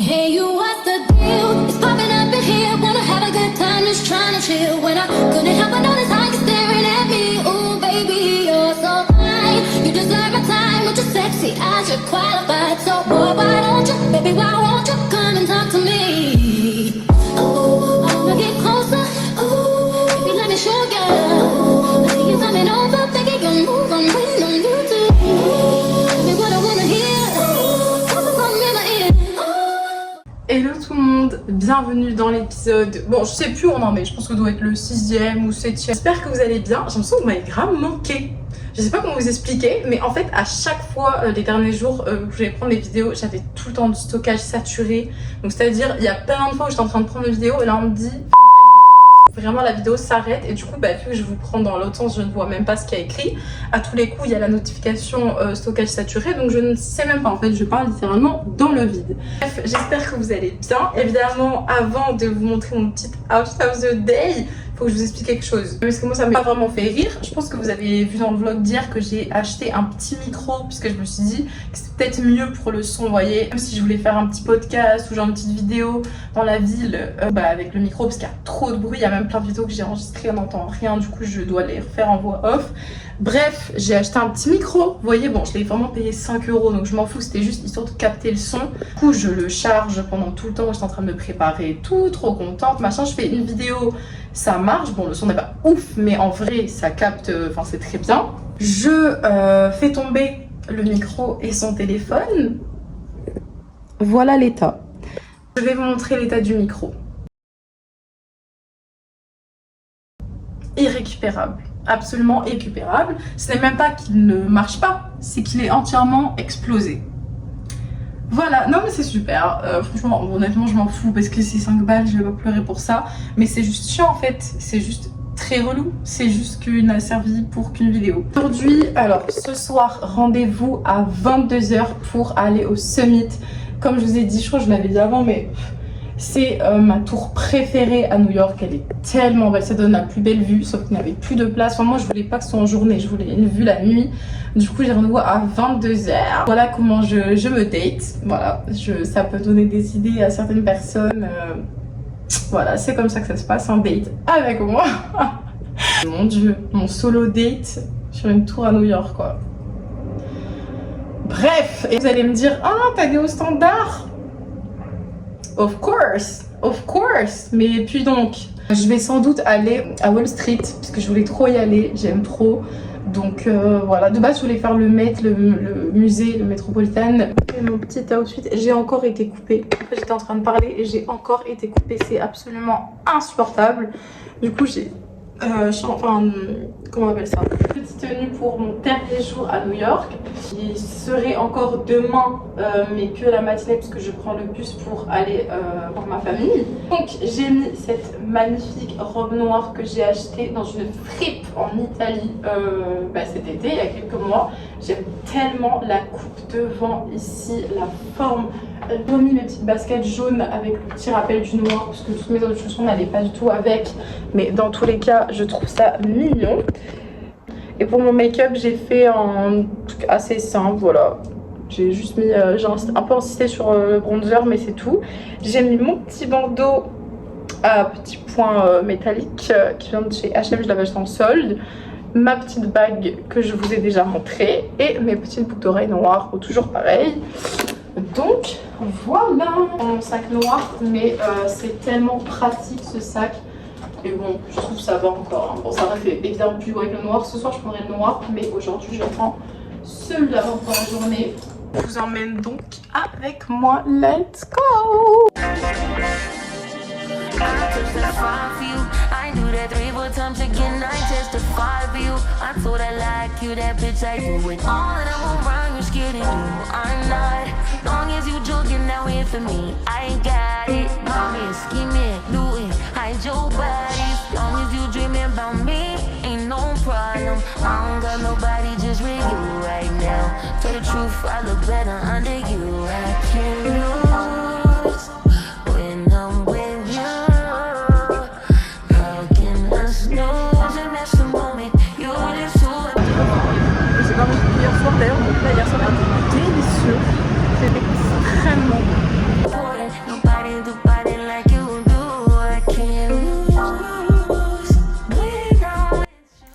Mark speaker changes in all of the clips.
Speaker 1: Hey, you, what's the deal? It's popping up in here. Wanna have a good time, just trying to chill. When I couldn't help but notice how you're staring at me. Ooh, baby, you're so fine. You deserve a time with your sexy eyes. You're qualified. So, boy, why don't you, baby, why won't you come and talk to me? Ooh, I wanna get closer. Ooh, baby, let me show you. Ooh, I see you coming over, baby, you move. I'm waiting on you too. Ooh, tell me what I wanna hear. Ooh, come in my ear.
Speaker 2: Hello tout le monde, bienvenue dans l'épisode. Bon, je sais plus où on en est, je pense que ça doit être le 6e ou 7e. J'espère que vous allez bien. J'ai l'impression que vous m'avez grave manqué. Je sais pas comment vous expliquer, mais en fait, à chaque fois, les derniers jours où je vais prendre des vidéos, j'avais tout le temps du stockage saturé. Donc, c'est-à-dire, il y a plein de fois où j'étais en train de prendre une vidéo et là, on me dit vraiment la vidéo s'arrête et du coup vu que je vous prends dans l'autre sens, je ne vois même pas ce qu'il y a écrit. À tous les coups il y a la notification stockage saturé, donc je ne sais même pas, en fait je parle littéralement dans le vide. Bref, j'espère que vous allez bien. Évidemment, avant de vous montrer mon petit outfit of the day, faut que je vous explique quelque chose parce que moi ça m'a pas vraiment fait rire. Je pense que vous avez vu dans le vlog d'hier que j'ai acheté un petit micro puisque je me suis dit que c'était peut-être mieux pour le son, vous voyez, même si je voulais faire un petit podcast ou genre une petite vidéo dans la ville avec le micro parce qu'il y a trop de bruit. Il y a même plein de vidéos que j'ai enregistrées, on n'entend rien, du coup je dois les refaire en voix off. Bref, j'ai acheté un petit micro, vous voyez, bon je l'ai vraiment payé 5 € donc je m'en fous, c'était juste histoire de capter le son. Du coup je le charge pendant tout le temps, j'étais en train de me préparer, tout trop contente, machin. Je fais une vidéo, ça marche, bon le son n'est pas ouf mais en vrai ça capte, enfin c'est très bien. Je fais tomber le micro et son téléphone. Voilà l'état. Je vais vous montrer l'état du micro. Irrécupérable, absolument irrécupérable. Ce n'est même pas qu'il ne marche pas, c'est qu'il est entièrement explosé. Voilà, non mais c'est super, franchement honnêtement je m'en fous parce que c'est 5 balles, je vais pas pleurer pour ça. Mais c'est juste chiant en fait, c'est juste très relou, c'est juste qu'il n'a servi pour qu'une vidéo. Aujourd'hui, alors ce soir, rendez-vous à 22 h pour aller au Summit. Comme je vous ai dit, je crois que je l'avais dit avant, mais c'est ma tour préférée à New York. Elle est tellement belle, ça donne la plus belle vue, sauf qu'il n'y avait plus de place. Enfin, moi je voulais pas que ce soit en journée, je voulais une vue la nuit. Du coup j'ai rendez-vous à 22 h. Voilà comment je me date. Voilà, ça peut donner des idées à certaines personnes. Voilà, c'est comme ça que ça se passe, un date avec moi. Mon dieu, mon solo date sur une tour à New York quoi. Bref, et vous allez me dire, ah t'as des hauts standards. Of course. Mais puis donc, je vais sans doute aller à Wall Street parce que je voulais trop y aller, j'aime trop. Donc voilà, de base je voulais faire le Met, le musée, le Metropolitan. Et mon petit outfit, j'ai encore été coupée. J'étais en train de parler et j'ai encore été coupée, c'est absolument insupportable. Du coup j'ai comment on appelle ça, petite tenue pour mon dernier jour à New York qui serait encore demain mais que la matinée parce que je prends le bus pour aller voir ma famille. Donc j'ai mis cette magnifique robe noire que j'ai achetée dans une fripe en Italie cet été, il y a quelques mois. J'aime tellement la coupe devant ici, la forme. J'ai mis mes petites baskets jaunes avec le petit rappel du noir parce que toutes mes autres chaussons n'allaient pas du tout avec, mais dans tous les cas je trouve ça mignon. Et pour mon make-up j'ai fait un truc assez simple, voilà. J'ai juste mis, j'ai un peu insisté sur le bronzer mais c'est tout. J'ai mis mon petit bandeau à petits points métalliques qui vient de chez H&M, je l'avais acheté en solde. Ma petite bague que je vous ai déjà montrée et mes petites boucles d'oreilles noires, toujours pareil. Donc voilà mon sac noir, mais c'est tellement pratique ce sac. Et bon, je trouve ça va encore. Bon, ça aurait fait évidemment plus avec le noir. Ce soir, je prendrai le noir, mais aujourd'hui, je prends celui-là pour la journée. Je vous emmène donc avec moi. Let's go! I do that 3-4 times again, I testify for you. I told I like you, that bitch I do it all. And I won't run, you're scared to do. I'm not, long as you joking, now here for me. I got it, mommy, scheming, doing, hide your bodies. Long as you dreaming about me, ain't no problem. I don't got nobody just with you right now. Tell the truth, I look better under you. I can't lose when I'm with you. Hier soir d'ailleurs, donc là hier soir c'était délicieux, c'était extrêmement bon.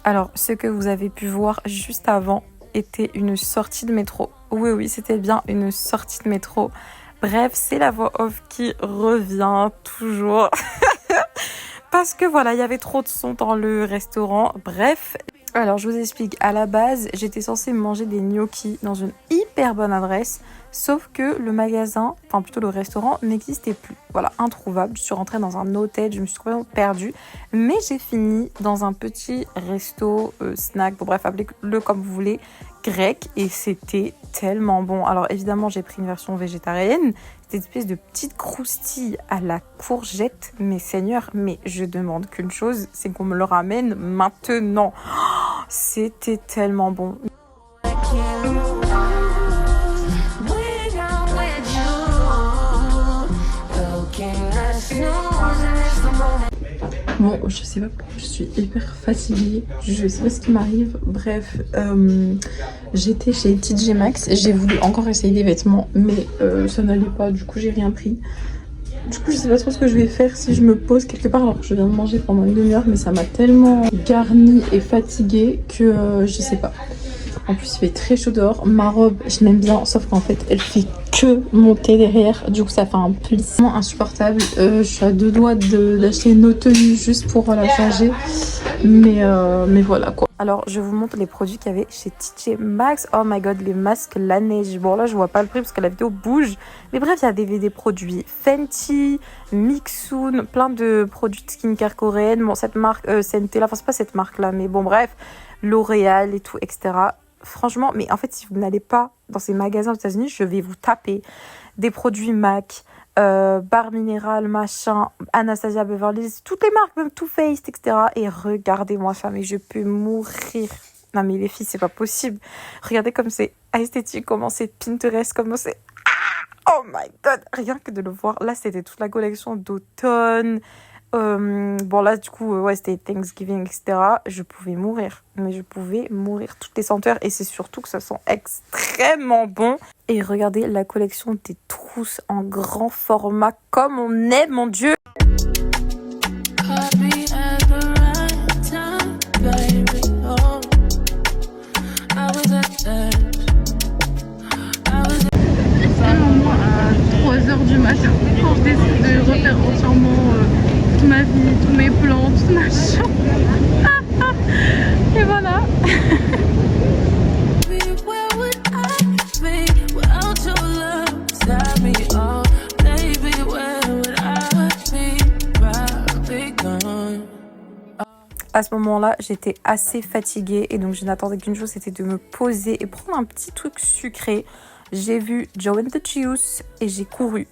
Speaker 3: Alors, ce que vous avez pu voir juste avant était une sortie de métro. Oui, c'était bien une sortie de métro. Bref, c'est la voix off qui revient toujours. Parce que voilà, il y avait trop de son dans le restaurant. Bref, alors je vous explique. À la base, j'étais censée manger des gnocchis dans une hyper bonne adresse. Sauf que le magasin, enfin plutôt le restaurant, n'existait plus. Voilà, introuvable. Je suis rentrée dans un hôtel, je me suis complètement perdue. Mais j'ai fini dans un petit resto, snack, bon bref, appelez-le comme vous voulez, grec. Et c'était tellement bon. Alors évidemment, j'ai pris une version végétarienne. C'était une espèce de petite croustille à la courgette. Mais Seigneur, mais je demande qu'une chose, c'est qu'on me le ramène maintenant. Oh, c'était tellement bon.
Speaker 2: Bon, je sais pas pourquoi je suis hyper fatiguée, je sais pas ce qui m'arrive. Bref, j'étais chez TJ Maxx, j'ai voulu encore essayer des vêtements, mais ça n'allait pas, du coup j'ai rien pris. Du coup je sais pas trop ce que je vais faire si je me pose quelque part alors que je viens de manger pendant une demi-heure, mais ça m'a tellement garnie et fatiguée que je sais pas. En plus il fait très chaud dehors, ma robe je l'aime bien, sauf qu'en fait elle fait que monter derrière, du coup ça fait un plissement insupportable. Je suis à deux doigts d'acheter une autre tenue juste pour la changer, mais voilà quoi.
Speaker 3: Alors je vous montre les produits qu'il y avait chez TJ Maxx. Oh my god, les masques la neige. Bon là je vois pas le prix parce que la vidéo bouge, mais bref il y a des produits Fenty, Mixun, plein de produits de skincare coréenne. Bon cette marque Centella, enfin c'est pas cette marque là, mais bon bref, L'Oréal et tout etc. Franchement, mais en fait, si vous n'allez pas dans ces magasins aux États-Unis, je vais vous taper des produits MAC, Bar Minéral, machin, Anastasia Beverly Hills, toutes les marques, même Too Faced, etc. Et regardez-moi ça, mais je peux mourir. Non, mais les filles, c'est pas possible. Regardez comme c'est esthétique, comment c'est Pinterest, comment c'est... Oh my god, rien que de le voir. Là, c'était toute la collection d'automne. Bon là du coup ouais c'était Thanksgiving etc. Je pouvais mourir, mais je pouvais mourir, toutes les senteurs, et c'est surtout que ça sent extrêmement bon. Et regardez la collection des trousses en grand format comme on aime, mon dieu.
Speaker 2: C'est un moment à 3h du matin quand je décide de refaire entièrement ma vie, tous mes plans, toute ma chambre. Et voilà.
Speaker 3: À ce moment-là, j'étais assez fatiguée et donc je n'attendais qu'une chose, c'était de me poser et prendre un petit truc sucré. J'ai vu Joe and the Juice et j'ai couru.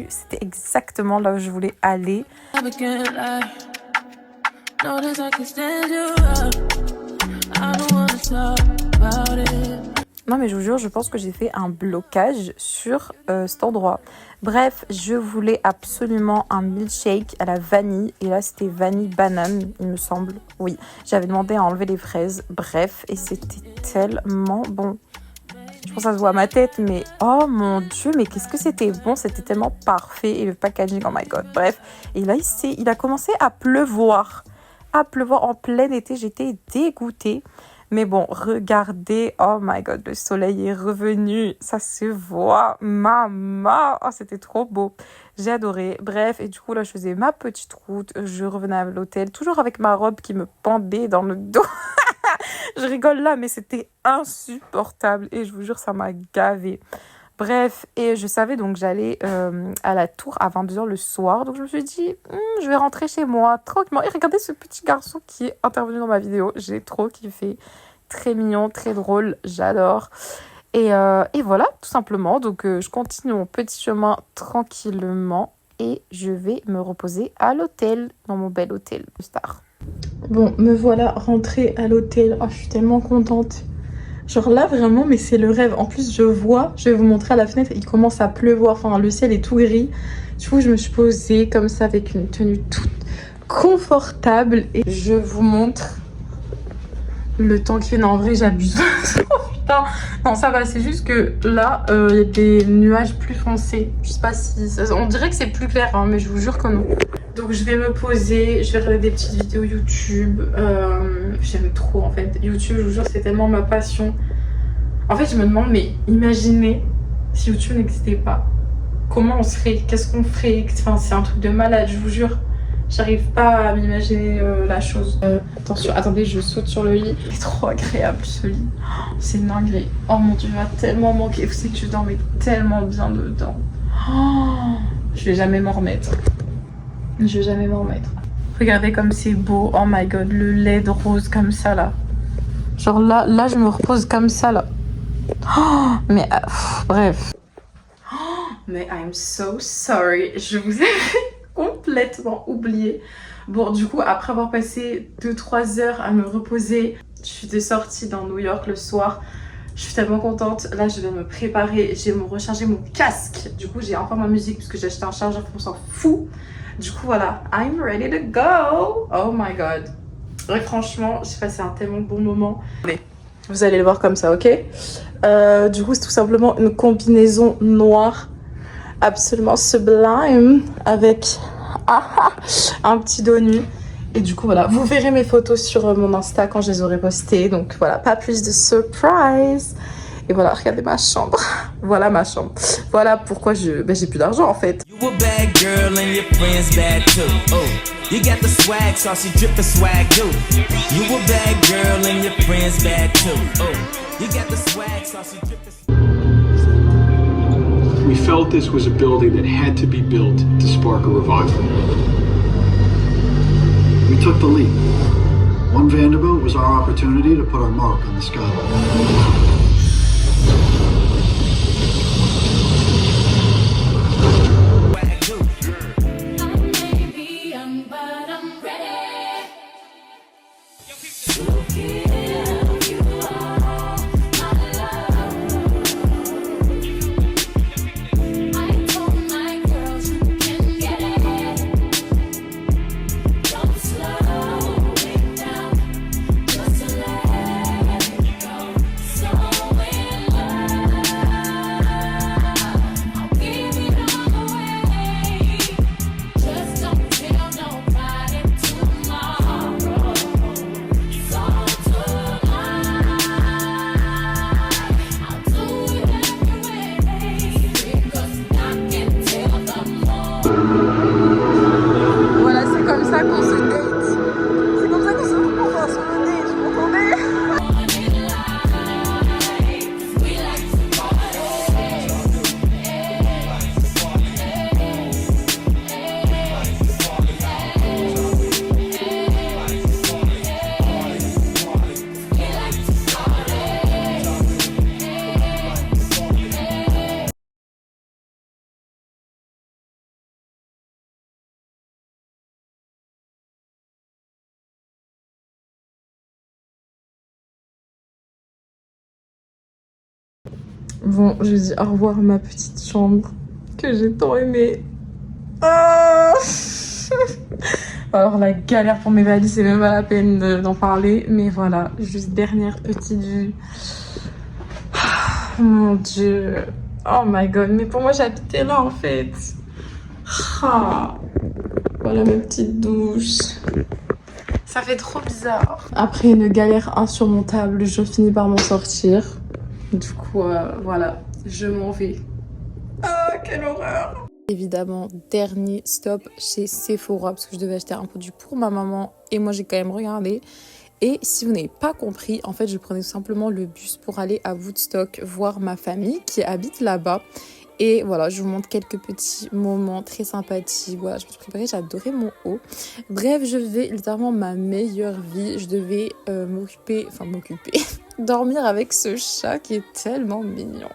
Speaker 3: C'était exactement là où je voulais aller. Non mais je vous jure, je pense que j'ai fait un blocage sur cet endroit. Bref, je voulais absolument un milkshake à la vanille. Et là, c'était vanille banane, il me semble. Oui, j'avais demandé à enlever les fraises. Bref, et c'était tellement bon. Je pense que ça se voit à ma tête, mais oh mon dieu, mais qu'est-ce que c'était bon, c'était tellement parfait. Et le packaging, oh my god, bref. Et là, il a commencé à pleuvoir en plein été, j'étais dégoûtée. Mais bon, regardez, oh my god, le soleil est revenu, ça se voit, maman, oh c'était trop beau, j'ai adoré. Bref, et du coup là, je faisais ma petite route, je revenais à l'hôtel, toujours avec ma robe qui me pendait dans le dos. Je rigole là, mais c'était insupportable et je vous jure, ça m'a gavée. Bref, et je savais donc j'allais à la tour à 22h le soir. Donc je me suis dit, je vais rentrer chez moi tranquillement. Et regardez ce petit garçon qui est intervenu dans ma vidéo. J'ai trop kiffé. Très mignon, très drôle, j'adore. Et voilà, tout simplement. Donc je continue mon petit chemin tranquillement. Et je vais me reposer à l'hôtel, dans mon bel hôtel de star.
Speaker 2: Bon, me voilà rentrée à l'hôtel. Oh, je suis tellement contente. Genre là vraiment, mais c'est le rêve. En plus je vais vous montrer à la fenêtre, il commence à pleuvoir, enfin le ciel est tout gris. Du coup je me suis posée comme ça avec une tenue toute confortable et je vous montre le temps qu'il fait. Non en vrai j'abuse. Oh putain, non ça va, c'est juste que là il y a des nuages plus foncés. Je sais pas si, on dirait que c'est plus clair hein, mais je vous jure que non. Donc je vais me poser, je vais regarder des petites vidéos YouTube. J'aime trop en fait. YouTube, je vous jure, c'est tellement ma passion. En fait, je me demande, mais imaginez si YouTube n'existait pas. Comment on serait? Qu'est-ce qu'on ferait? Enfin, c'est un truc de malade, je vous jure. J'arrive pas à m'imaginer la chose. Attention, attendez, je saute sur le lit. C'est trop agréable ce lit. Oh, c'est une dinguerie. Oh mon dieu, il m'a tellement manqué. Vous savez que je dormais tellement bien dedans. Oh, je vais jamais m'en remettre. Je vais jamais m'en remettre. Regardez comme c'est beau. Oh my god, le LED rose comme ça là. Genre là je me repose comme ça là. Oh, mais bref. Oh, mais I'm so sorry. Je vous ai complètement oublié. Bon, du coup, après avoir passé 2-3 heures à me reposer, je suis sortie dans New York le soir. Je suis tellement contente. Là, je vais me préparer. Je vais me recharger mon casque. Du coup, j'ai encore ma musique parce que j'ai acheté un chargeur, on s'en fout. Du coup, voilà. I'm ready to go. Oh my god. Et franchement, j'ai passé un tellement bon moment. Allez, vous allez le voir comme ça, ok? Du coup, c'est tout simplement une combinaison noire absolument sublime avec un petit dos nu. Et du coup, voilà, vous verrez mes photos sur mon Insta quand je les aurai postées. Donc voilà, pas plus de surprise. Et voilà, regardez ma chambre. Voilà ma chambre. Voilà pourquoi j'ai plus d'argent en fait.
Speaker 4: You a bad girl and your friends bad too. Oh, you got the swag, saucy drippin' swag too. You a bad girl and your friends bad too. Oh, you got the swag, saucy drippin'.
Speaker 5: We felt this was a building that had to be built to spark a revival. We took the leap. One Vanderbilt was our opportunity to put our mark on the skyline.
Speaker 2: Bon, je dis au revoir à ma petite chambre que j'ai tant aimée. Ah alors la galère pour mes valises, c'est même pas la peine d'en parler. Mais voilà, juste dernière petite vue. Oh, mon dieu. Oh my god, mais pour moi j'habitais là en fait. Ah. Voilà ma petite douche. Ça fait trop bizarre. Après une galère insurmontable, je finis par m'en sortir. Du coup, voilà, je m'en vais. Ah, quelle horreur!
Speaker 3: Évidemment, dernier stop chez Sephora parce que je devais acheter un produit pour ma maman et moi j'ai quand même regardé. Et si vous n'avez pas compris, en fait, je prenais tout simplement le bus pour aller à Woodstock voir ma famille qui habite là-bas. Et voilà, je vous montre quelques petits moments très sympathiques. Voilà, je me suis préparée, j'ai adoré mon haut. Bref, je vivais littéralement ma meilleure vie. Je devais m'occuper, dormir avec ce chat qui est tellement mignon.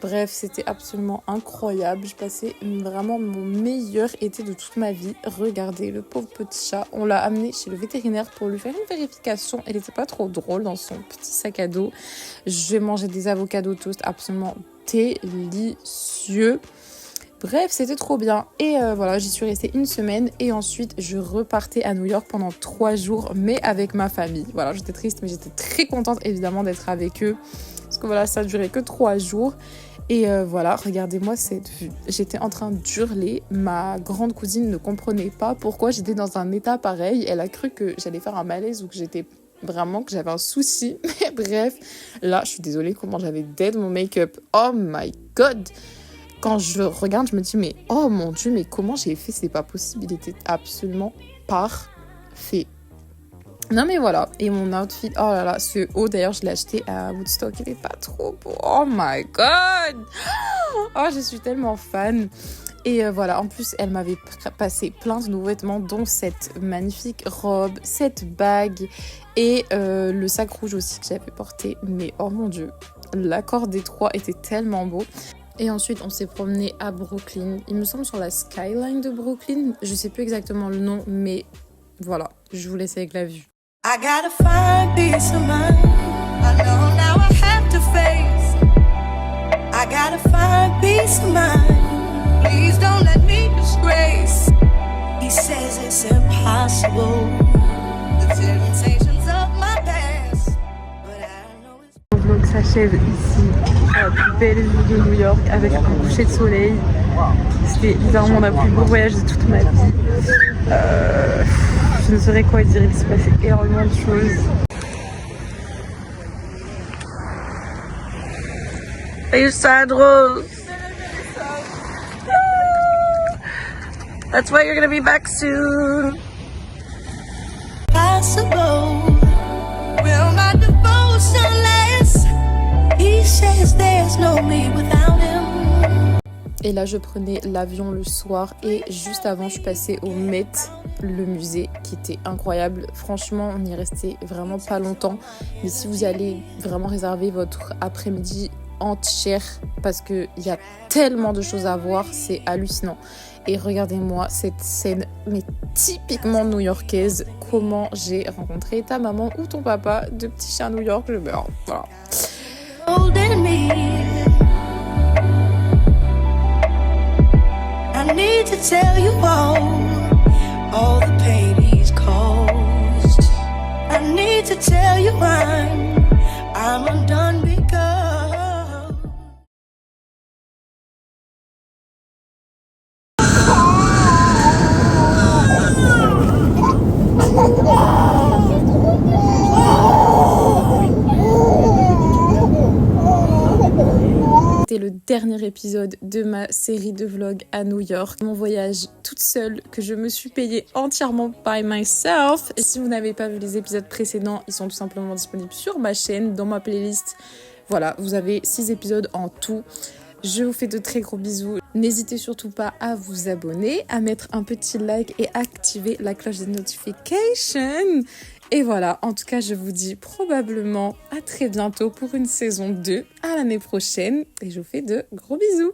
Speaker 3: Bref, c'était absolument incroyable. Je passais vraiment mon meilleur été de toute ma vie. Regardez, le pauvre petit chat. On l'a amené chez le vétérinaire pour lui faire une vérification. Elle n'était pas trop drôle dans son petit sac à dos. Je vais manger des avocados toast absolument délicieux. Bref, c'était trop bien. Et voilà, j'y suis restée une semaine. Et ensuite, je repartais à New York pendant 3 jours, mais avec ma famille. Voilà, j'étais triste, mais j'étais très contente, évidemment, d'être avec eux. Parce que voilà, ça ne durait que 3 jours. Et voilà, regardez-moi cette vue. J'étais en train d'hurler. Ma grande cousine ne comprenait pas pourquoi j'étais dans un état pareil. Elle a cru que j'allais faire un malaise ou que j'avais un souci. Mais bref, là, je suis désolée comment j'avais dead mon make-up. Oh my god! Quand je regarde, je me dis, mais oh mon Dieu, mais comment j'ai fait? C'est pas possible. Il était absolument parfait. Non mais voilà, et mon outfit, oh là là, ce haut d'ailleurs je l'ai acheté à Woodstock, il est pas trop beau, oh my god, oh je suis tellement fan. Et voilà, en plus elle m'avait passé plein de nouveaux vêtements, dont cette magnifique robe, cette bague et le sac rouge aussi que j'avais porté, mais oh mon dieu, l'accord des trois était tellement beau. Et ensuite, on s'est promené à Brooklyn, il me semble sur la skyline de Brooklyn, je sais plus exactement le nom, mais voilà, je vous laisse avec la vue.
Speaker 6: I gotta find peace of mind. I know now I have to face. I gotta find peace of mind. Please don't let me disgrace. He says it's impossible. The temptations of my past. But I know it's...
Speaker 3: Le vlog s'achève ici, à la plus belle vue de New York, avec un coucher de soleil. C'était littéralement le plus beau voyage de toute ma vie. Je ne saurais quoi dire, il s'est passé énormément de choses. Are you sad, Rose? That's why you're gonna be back soon.
Speaker 6: Possible. Will my devotion last? He says there's no me without him.
Speaker 3: Et là, je prenais l'avion le soir et juste avant, je suis passée au Met, le musée, qui était incroyable. Franchement, on y restait vraiment pas longtemps. Mais si vous y allez, vraiment réservez votre après-midi entière parce qu'il y a tellement de choses à voir, c'est hallucinant. Et regardez-moi cette scène, mais typiquement new-yorkaise. Comment j'ai rencontré ta maman ou ton papa de petits chiens à New York, je meurs. Voilà.
Speaker 6: Holding me. I need to tell you all the pain he's caused. I need to tell you I'm undone because
Speaker 3: C'était le dernier épisode de ma série de vlogs à New York. Mon voyage toute seule que je me suis payée entièrement by myself. Et si vous n'avez pas vu les épisodes précédents, ils sont tout simplement disponibles sur ma chaîne, dans ma playlist. Voilà, vous avez 6 épisodes en tout. Je vous fais de très gros bisous. N'hésitez surtout pas à vous abonner, à mettre un petit like et activer la cloche des notifications. Et voilà, en tout cas, je vous dis probablement à très bientôt pour une saison 2, à l'année prochaine. Et je vous fais de gros bisous.